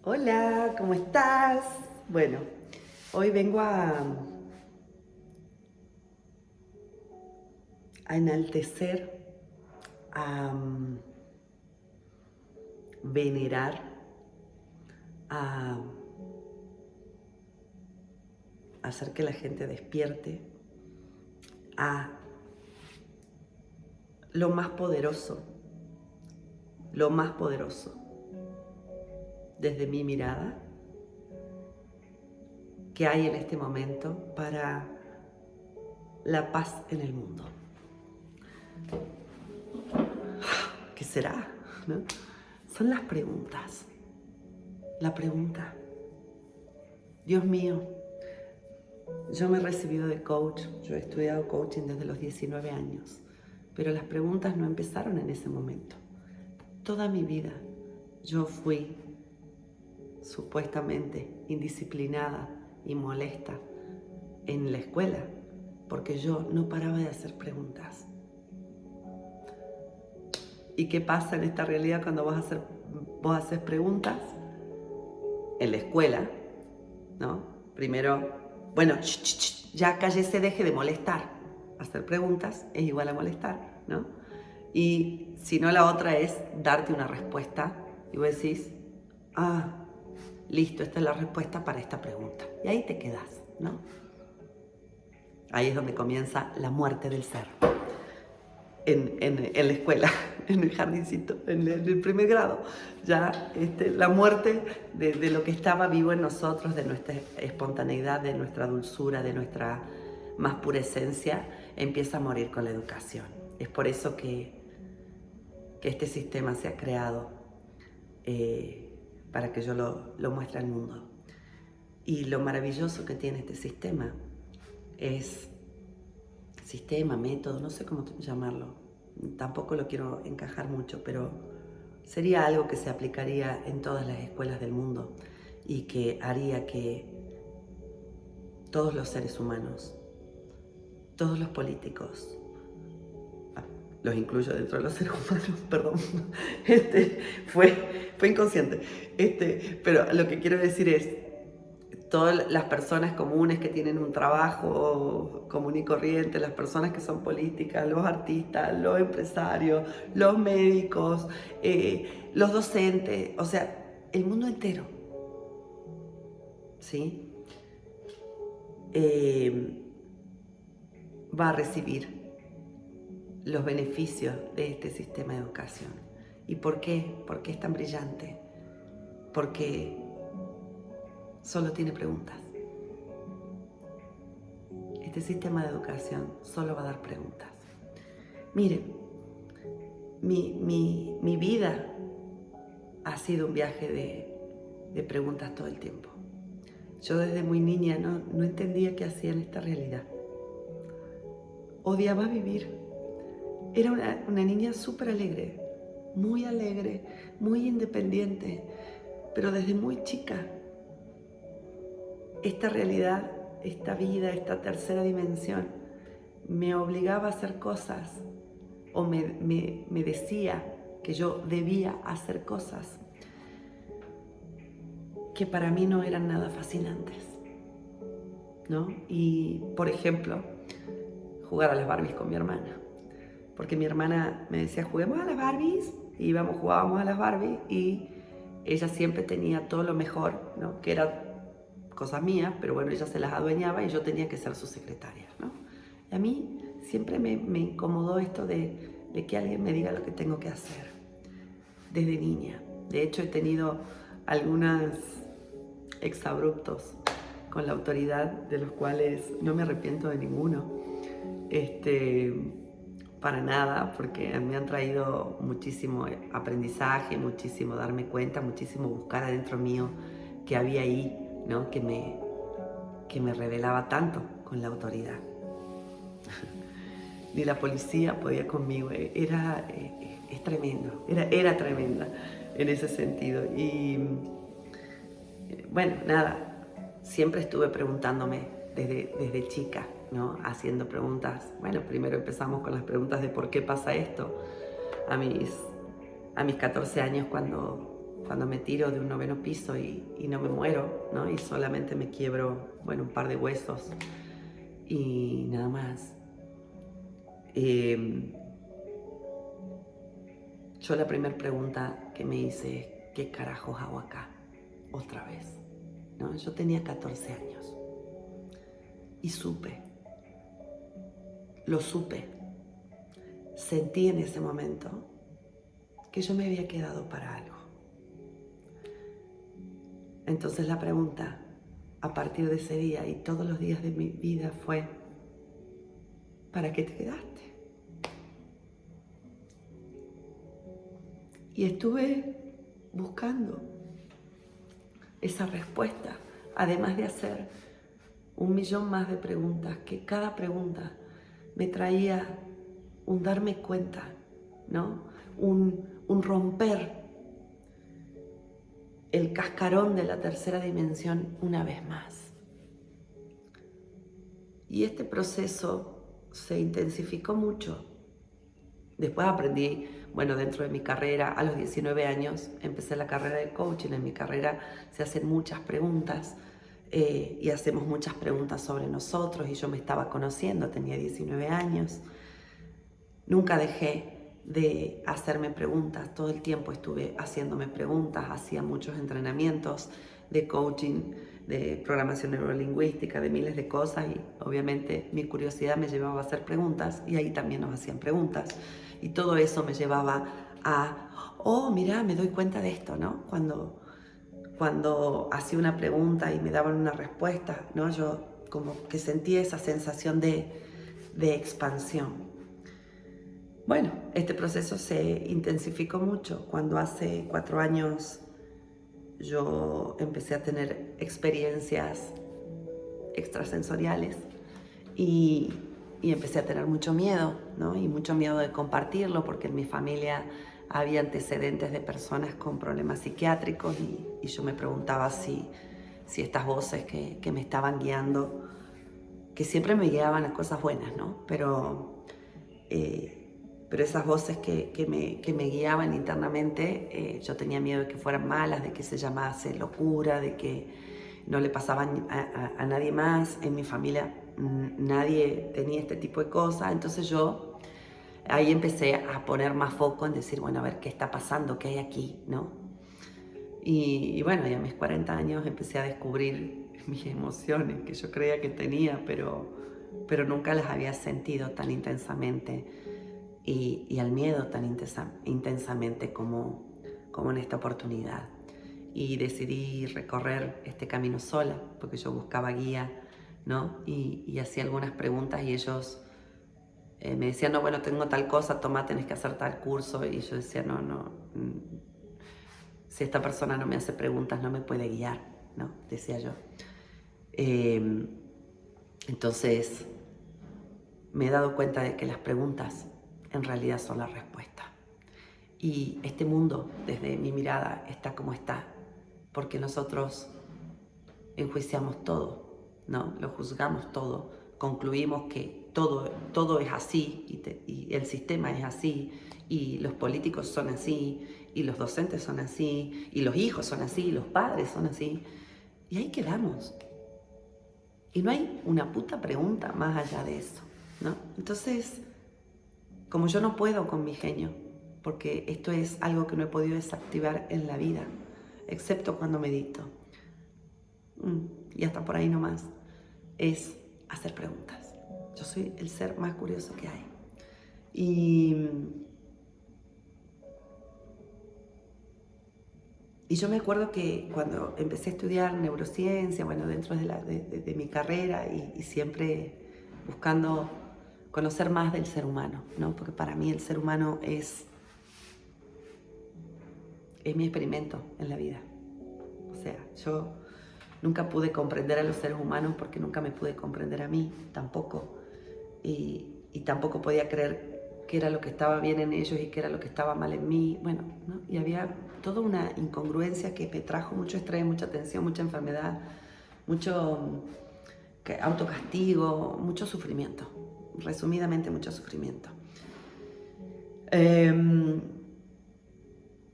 Hola, ¿cómo estás? Bueno, hoy vengo a enaltecer, a venerar, a hacer que la gente despierte a lo más poderoso, lo más poderoso, desde mi mirada, que hay en este momento para la paz en el mundo. ¿Qué será? ¿No? Son las preguntas. La pregunta. Dios mío, yo me he recibido de coach, yo he estudiado coaching desde los 19 años, pero las preguntas no empezaron en ese momento. Toda mi vida yo fui supuestamente indisciplinada y molesta en la escuela porque yo no paraba de hacer preguntas. ¿Y qué pasa en esta realidad cuando vos haces preguntas? En la escuela, ¿no? Primero, bueno, ya cállese, deje de molestar. Hacer preguntas es igual a molestar, ¿no? Y si no, la otra es darte una respuesta y vos decís, listo, esta es la respuesta para esta pregunta. Y ahí te quedas, ¿no? Ahí es donde comienza la muerte del ser. En la escuela, en el jardincito, en el primer grado, ya la muerte de lo que estaba vivo en nosotros, de nuestra espontaneidad, de nuestra dulzura, de nuestra más pura esencia, empieza a morir con la educación. Es por eso que este sistema se ha creado para que yo lo muestre al mundo. Y lo maravilloso que tiene este sistema es sistema, método, no sé cómo llamarlo, tampoco lo quiero encajar mucho, pero sería algo que se aplicaría en todas las escuelas del mundo y que haría que todos los seres humanos, todos los políticos, los incluyo dentro de los seres humanos, perdón, fue inconsciente, pero lo que quiero decir es, todas las personas comunes que tienen un trabajo común y corriente, las personas que son políticas, los artistas, los empresarios, los médicos, los docentes, o sea, el mundo entero, ¿sí? Va a recibir los beneficios de este sistema de educación. ¿Y por qué? ¿Por qué es tan brillante? Porque solo tiene preguntas. Este sistema de educación solo va a dar preguntas. Miren, mi vida ha sido un viaje de preguntas todo el tiempo. Yo desde muy niña no entendía qué hacía en esta realidad. Odiaba vivir. Era una niña súper alegre, muy independiente, pero desde muy chica esta realidad, esta vida, esta tercera dimensión me obligaba a hacer cosas o me decía que yo debía hacer cosas que para mí no eran nada fascinantes, ¿no? Y, por ejemplo, jugar a las Barbies con mi hermana. Porque mi hermana me decía, juguemos a las Barbies, y jugábamos a las Barbies, y ella siempre tenía todo lo mejor, ¿no? Que era cosas mías, pero bueno, ella se las adueñaba y yo tenía que ser su secretaria, ¿no? Y a mí siempre me incomodó esto de que alguien me diga lo que tengo que hacer, desde niña. De hecho, he tenido algunos exabruptos con la autoridad, de los cuales no me arrepiento de ninguno, para nada, porque me han traído muchísimo aprendizaje, muchísimo darme cuenta, muchísimo buscar adentro mío que había ahí, ¿no? que me revelaba tanto con la autoridad. Ni la policía podía conmigo, es tremendo, era tremenda en ese sentido. Y bueno, nada, siempre estuve preguntándome desde chica, ¿no? Haciendo preguntas. Bueno, primero empezamos con las preguntas de por qué pasa esto. A mis 14 años, cuando cuando me tiro de un 9º piso y no me muero, ¿no? Y solamente me quiebro, bueno, un par de huesos y nada más. Yo la primera pregunta que me hice es, ¿qué carajos hago acá? Otra vez, ¿no? Yo tenía 14 años y lo supe, sentí en ese momento que yo me había quedado para algo. Entonces la pregunta a partir de ese día y todos los días de mi vida fue, ¿para qué te quedaste? Y estuve buscando esa respuesta, además de hacer 1.000.000 más de preguntas, que cada pregunta me traía un darme cuenta, ¿no? Un romper el cascarón de la tercera dimensión una vez más. Y este proceso se intensificó mucho. Después aprendí, bueno, dentro de mi carrera, a los 19 años, empecé la carrera de coaching. En mi carrera se hacen muchas preguntas y hacemos muchas preguntas sobre nosotros y yo me estaba conociendo, tenía 19 años. Nunca dejé de hacerme preguntas, todo el tiempo estuve haciéndome preguntas, hacía muchos entrenamientos de coaching, de programación neurolingüística, de miles de cosas y obviamente mi curiosidad me llevaba a hacer preguntas y ahí también nos hacían preguntas y todo eso me llevaba a, oh, mira, me doy cuenta de esto, ¿no? Cuando hacía una pregunta y me daban una respuesta, ¿no? Yo como que sentía esa sensación de expansión. Bueno, este proceso se intensificó mucho cuando hace 4 años yo empecé a tener experiencias extrasensoriales y empecé a tener mucho miedo, ¿no? Y mucho miedo de compartirlo porque en mi familia había antecedentes de personas con problemas psiquiátricos y yo me preguntaba si estas voces que me estaban guiando, que siempre me guiaban a cosas buenas, ¿no? Pero esas voces que me guiaban internamente, yo tenía miedo de que fueran malas, de que se llamase locura, de que no le pasaban a nadie más. En mi familia nadie tenía este tipo de cosas, entonces yo ahí empecé a poner más foco en decir, bueno, a ver qué está pasando, qué hay aquí, ¿no? Y bueno, ya a mis 40 años empecé a descubrir mis emociones que yo creía que tenía, pero nunca las había sentido tan intensamente y al miedo tan intensamente como en esta oportunidad. Y decidí recorrer este camino sola, porque yo buscaba guía, ¿no? Y hacía algunas preguntas y ellos me decían, no, bueno, tengo tal cosa, toma, tenés que hacer tal curso. Y yo decía, no, si esta persona no me hace preguntas, no me puede guiar, ¿no? Decía yo. Entonces, me he dado cuenta de que las preguntas en realidad son la respuesta. Y este mundo, desde mi mirada, está como está, porque nosotros enjuiciamos todo, ¿no? Lo juzgamos todo, concluimos que todo es así y el sistema es así y los políticos son así y los docentes son así y los hijos son así y los padres son así y ahí quedamos. Y no hay una puta pregunta más allá de eso, ¿no? Entonces, como yo no puedo con mi genio, porque esto es algo que no he podido desactivar en la vida, excepto cuando medito, y hasta por ahí nomás, es hacer preguntas. Yo soy el ser más curioso que hay. Y yo me acuerdo que cuando empecé a estudiar neurociencia, bueno, dentro de mi carrera y siempre buscando conocer más del ser humano, ¿no? Porque para mí el ser humano es mi experimento en la vida. O sea, yo nunca pude comprender a los seres humanos porque nunca me pude comprender a mí, tampoco. Y tampoco podía creer qué era lo que estaba bien en ellos y qué era lo que estaba mal en mí. Bueno, ¿no? Y había toda una incongruencia que me trajo mucho estrés, mucha tensión, mucha enfermedad, mucho autocastigo, mucho sufrimiento. Resumidamente, mucho sufrimiento.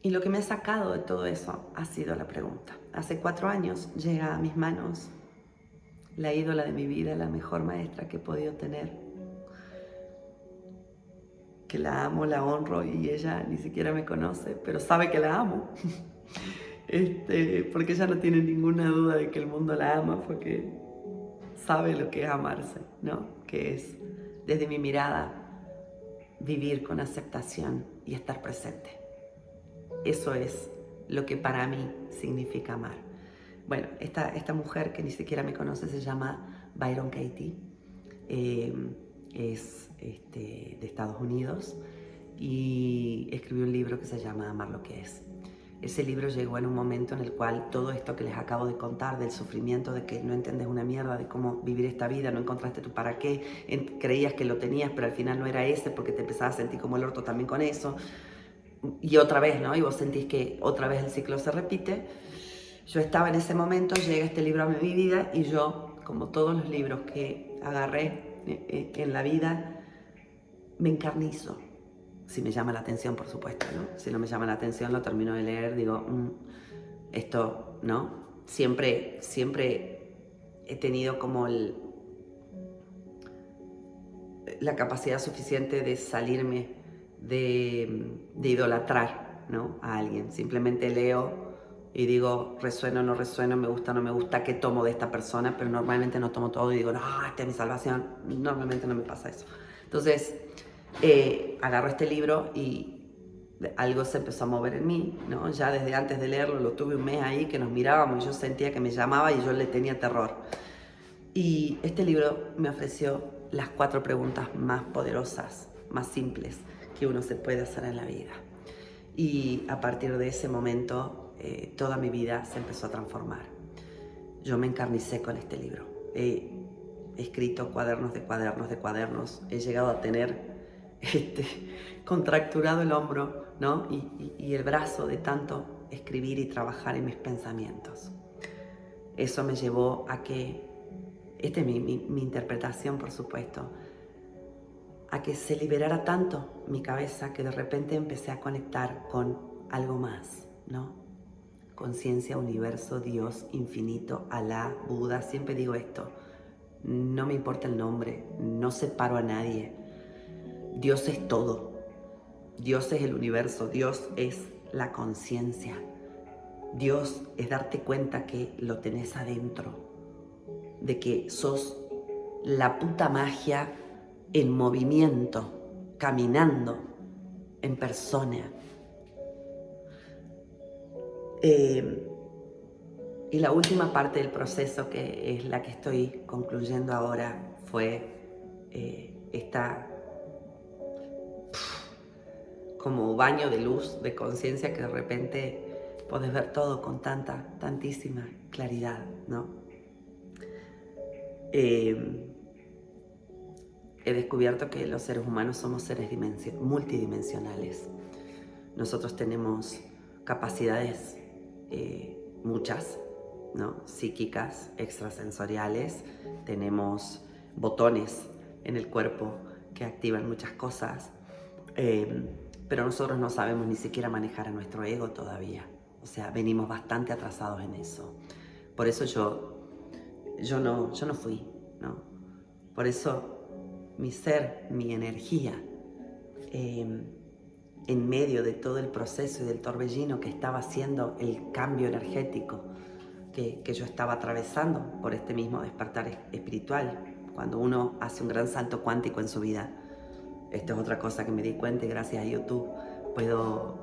Y lo que me ha sacado de todo eso ha sido la pregunta. Hace 4 años llega a mis manos la ídola de mi vida, la mejor maestra que he podido tener, que la amo, la honro y ella ni siquiera me conoce, pero sabe que la amo. Porque ella no tiene ninguna duda de que el mundo la ama, porque sabe lo que es amarse, ¿no? Que es, desde mi mirada, vivir con aceptación y estar presente. Eso es lo que para mí significa amar. Bueno, esta mujer que ni siquiera me conoce se llama Byron Katie, es de Estados Unidos y escribió un libro que se llama Amar lo que es. Ese libro llegó en un momento en el cual todo esto que les acabo de contar, del sufrimiento, de que no entiendes una mierda de cómo vivir esta vida, no encontraste tu para qué, creías que lo tenías, pero al final no era ese porque te empezabas a sentir como el orto también con eso. Y otra vez, ¿no? Y vos sentís que otra vez el ciclo se repite. Yo estaba en ese momento, llega este libro a mi vida y yo, como todos los libros que agarré en la vida, me encarnizo. Si me llama la atención, por supuesto, ¿no? Si no me llama la atención, lo termino de leer, digo, esto, ¿no? Siempre he tenido como la capacidad suficiente de salirme de idolatrar, ¿no? A alguien. Simplemente leo y digo, resueno, no resueno, me gusta, no me gusta, ¿qué tomo de esta persona? Pero normalmente no tomo todo y digo, no, esta es mi salvación. Normalmente no me pasa eso. Entonces, agarro este libro y algo se empezó a mover en mí, ¿no? Ya desde antes de leerlo, lo tuve un mes ahí que nos mirábamos y yo sentía que me llamaba y yo le tenía terror. Y este libro me ofreció las 4 preguntas más poderosas, más simples que uno se puede hacer en la vida. Y a partir de ese momento, toda mi vida se empezó a transformar. Yo me encarnicé con este libro. He escrito cuadernos de cuadernos de cuadernos. He llegado a tener contracturado el hombro, ¿no? y el brazo de tanto escribir y trabajar en mis pensamientos. Eso me llevó a que, esta es mi interpretación, por supuesto, a que se liberara tanto mi cabeza que de repente empecé a conectar con algo más, ¿no? Conciencia, universo, Dios, infinito, Alá, Buda, siempre digo esto. No me importa el nombre, no separo a nadie. Dios es todo. Dios es el universo, Dios es la conciencia. Dios es darte cuenta que lo tenés adentro, de que sos la puta magia en movimiento, caminando en persona. Y la última parte del proceso, que es la que estoy concluyendo ahora, fue esta como baño de luz, de conciencia, que de repente podés ver todo con tantísima claridad, ¿no? He descubierto que los seres humanos somos seres multidimensionales. Nosotros tenemos capacidades, muchas, ¿no? Psíquicas, extrasensoriales, tenemos botones en el cuerpo que activan muchas cosas, pero nosotros no sabemos ni siquiera manejar a nuestro ego todavía. O sea, venimos bastante atrasados en eso. Por eso yo no fui, ¿no? Por eso mi ser, mi energía, en medio de todo el proceso y del torbellino que estaba haciendo el cambio energético que yo estaba atravesando por este mismo despertar espiritual, cuando uno hace un gran salto cuántico en su vida. Esto es otra cosa que me di cuenta y gracias a YouTube puedo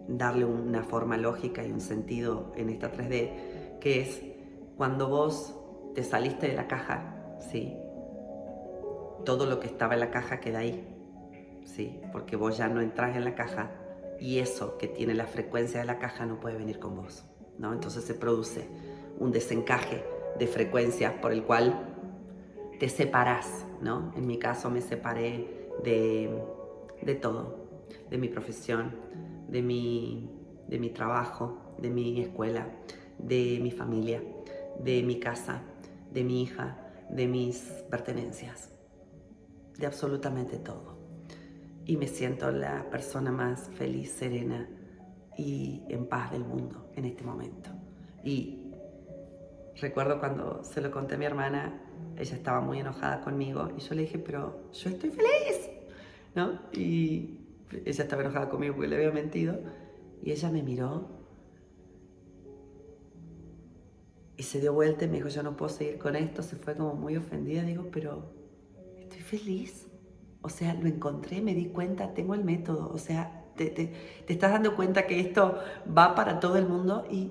darle una forma lógica y un sentido en esta 3D, que es cuando vos te saliste de la caja, ¿sí? Todo lo que estaba en la caja queda ahí, ¿sí? Porque vos ya no entras en la caja y eso que tiene la frecuencia de la caja no puede venir con vos, ¿no? Entonces se produce un desencaje de frecuencias por el cual te separás, ¿no? En mi caso me separé de todo, de mi profesión, de mi trabajo, de mi escuela, de mi familia, de mi casa, de mi hija, de mis pertenencias, de absolutamente todo. y me siento la persona más feliz, serena y en paz del mundo en este momento. Y recuerdo cuando se lo conté a mi hermana, ella estaba muy enojada conmigo y yo le dije, pero yo estoy feliz, ¿no? Y ella estaba enojada conmigo porque le había mentido y ella me miró y se dio vuelta y me dijo, yo no puedo seguir con esto, se fue como muy ofendida. Digo, pero estoy feliz, o sea, lo encontré, me di cuenta, tengo el método, o sea, te estás dando cuenta que esto va para todo el mundo y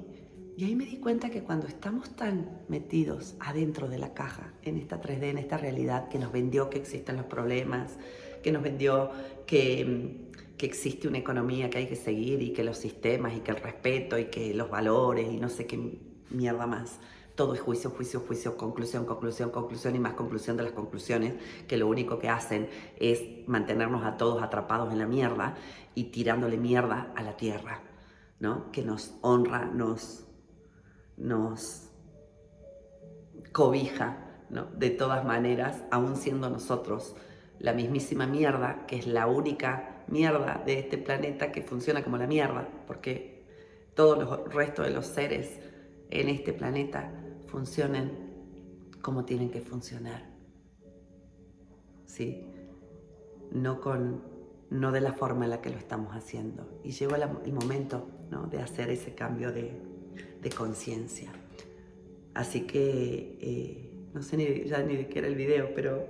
ahí me di cuenta que cuando estamos tan metidos adentro de la caja, en esta 3D, en esta realidad que nos vendió que existen los problemas, que nos vendió que existe una economía que hay que seguir y que los sistemas y que el respeto y que los valores y no sé qué mierda más. Todo es juicio, juicio, juicio, conclusión, conclusión, conclusión y más conclusión de las conclusiones, que lo único que hacen es mantenernos a todos atrapados en la mierda y tirándole mierda a la tierra, ¿no? Que nos honra, nos cobija, ¿no? De todas maneras, aún siendo nosotros la mismísima mierda, que es la única mierda de este planeta que funciona como la mierda, porque todos los restos de los seres en este planeta funcionan como tienen que funcionar, ¿sí? No de la forma en la que lo estamos haciendo. Y llegó el momento, ¿no? De hacer ese cambio de conciencia. Así que, no sé ya ni de qué era el video, pero,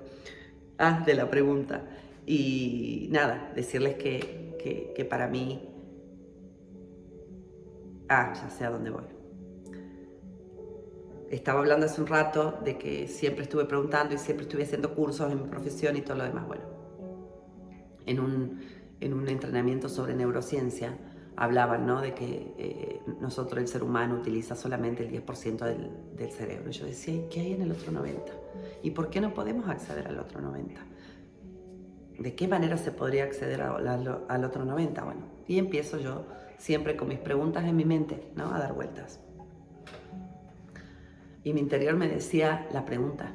de la pregunta. Y nada, decirles que para mí, ya sé a dónde voy. Estaba hablando hace un rato de que siempre estuve preguntando y siempre estuve haciendo cursos en mi profesión y todo lo demás. Bueno, en un entrenamiento sobre neurociencia hablaban, ¿no? De que nosotros, el ser humano, utiliza solamente el 10% del cerebro. Yo decía, ¿y qué hay en el otro 90%? ¿Y por qué no podemos acceder al otro 90%? ¿De qué manera se podría acceder al otro 90%? Bueno, y empiezo yo siempre con mis preguntas en mi mente, ¿no? A dar vueltas. Y mi interior me decía, la pregunta,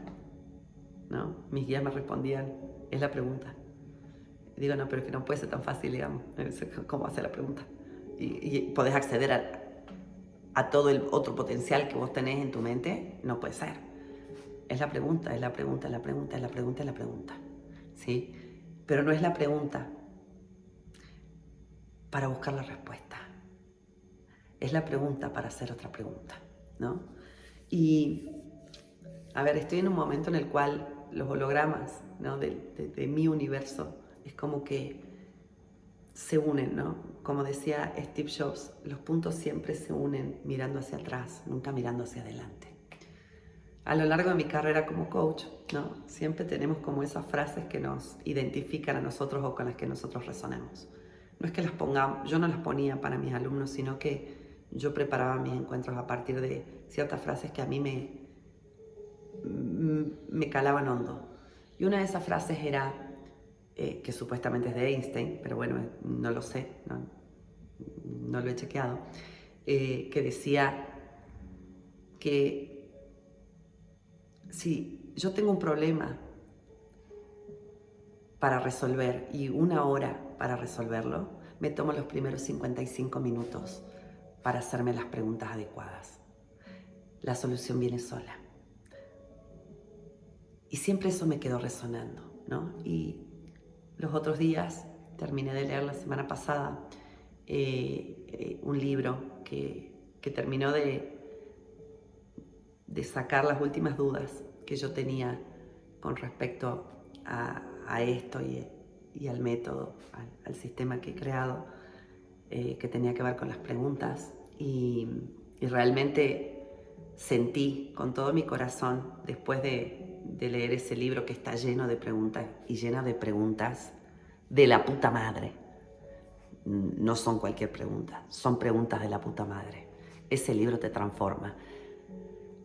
¿no? Mis guías me respondían, es la pregunta. Y digo, no, pero es que no puede ser tan fácil, digamos. ¿Cómo hacer la pregunta? Y podés acceder a todo el otro potencial que vos tenés en tu mente. No puede ser. Es la pregunta, es la pregunta, es la pregunta, es la pregunta, es la pregunta. ¿Sí? Pero no es la pregunta para buscar la respuesta. Es la pregunta para hacer otra pregunta, ¿no? Y, a ver, estoy en un momento en el cual los hologramas, ¿no? de mi universo es como que se unen, ¿no? Como decía Steve Jobs, los puntos siempre se unen mirando hacia atrás, nunca mirando hacia adelante. A lo largo de mi carrera como coach, ¿no? Siempre tenemos como esas frases que nos identifican a nosotros o con las que nosotros resonamos. No es que las pongamos, yo no las ponía para mis alumnos, sino que yo preparaba mis encuentros a partir de ciertas frases que a mí me calaban hondo. Y una de esas frases era, que supuestamente es de Einstein, pero bueno, no lo sé, no lo he chequeado, que decía que si yo tengo un problema para resolver y 1 hora para resolverlo, me tomo los primeros 55 minutos para hacerme las preguntas adecuadas. La solución viene sola. Y siempre eso me quedó resonando, ¿no? Y los otros días terminé de leer la semana pasada un libro que terminó de sacar las últimas dudas que yo tenía con respecto a esto y al método, al sistema que he creado, que tenía que ver con las preguntas. Y realmente sentí con todo mi corazón, después de leer ese libro que está lleno de preguntas y llena de preguntas de la puta madre. No son cualquier pregunta, son preguntas de la puta madre. Ese libro te transforma.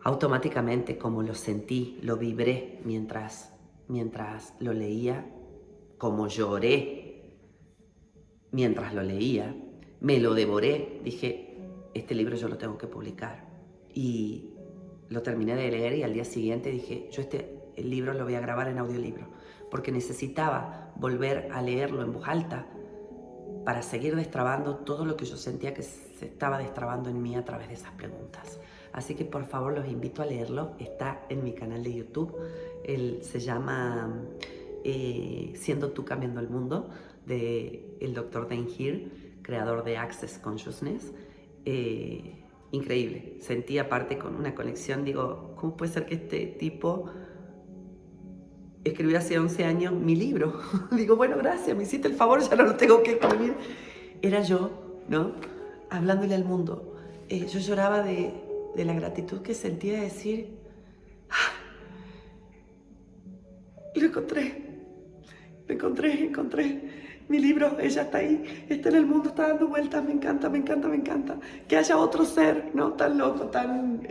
Automáticamente, como lo sentí, lo vibré mientras lo leía, como lloré mientras lo leía, me lo devoré, dije, este libro yo lo tengo que publicar. Y lo terminé de leer y al día siguiente dije, el libro lo voy a grabar en audiolibro, porque necesitaba volver a leerlo en voz alta, para seguir destrabando todo lo que yo sentía que se estaba destrabando en mí a través de esas preguntas. Así que por favor los invito a leerlo, está en mi canal de YouTube, se llama Siendo tú cambiando el mundo, de el Dr. Dan Heer, creador de Access Consciousness. Increíble, sentí aparte con una conexión, digo, ¿cómo puede ser que este tipo escribió hace 11 años mi libro? Digo, bueno, gracias, me hiciste el favor, ya no lo tengo que escribir. Era yo, ¿no? Hablándole al mundo. Yo lloraba de la gratitud que sentía de decir, lo encontré. Mi libro, ella está ahí, está en el mundo, está dando vueltas, me encanta. Que haya otro ser, ¿no? Tan loco, tan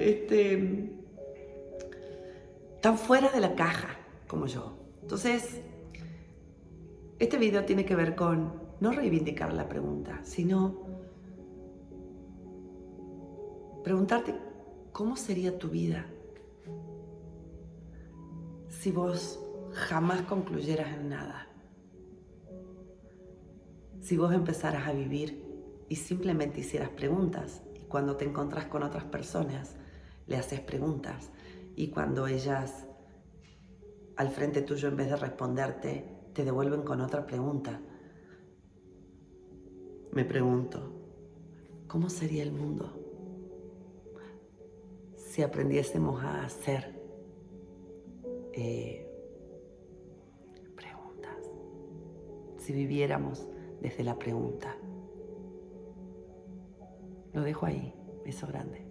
fuera de la caja como yo. Entonces, este video tiene que ver con no reivindicar la pregunta, sino preguntarte cómo sería tu vida si vos jamás concluyeras en nada. Si vos empezaras a vivir y simplemente hicieras preguntas, y cuando te encontrás con otras personas, le haces preguntas, y cuando ellas al frente tuyo, en vez de responderte, te devuelven con otra pregunta. Me pregunto, ¿cómo sería el mundo si aprendiésemos a hacer preguntas? Si viviéramos desde la pregunta. Lo dejo ahí. Beso grande.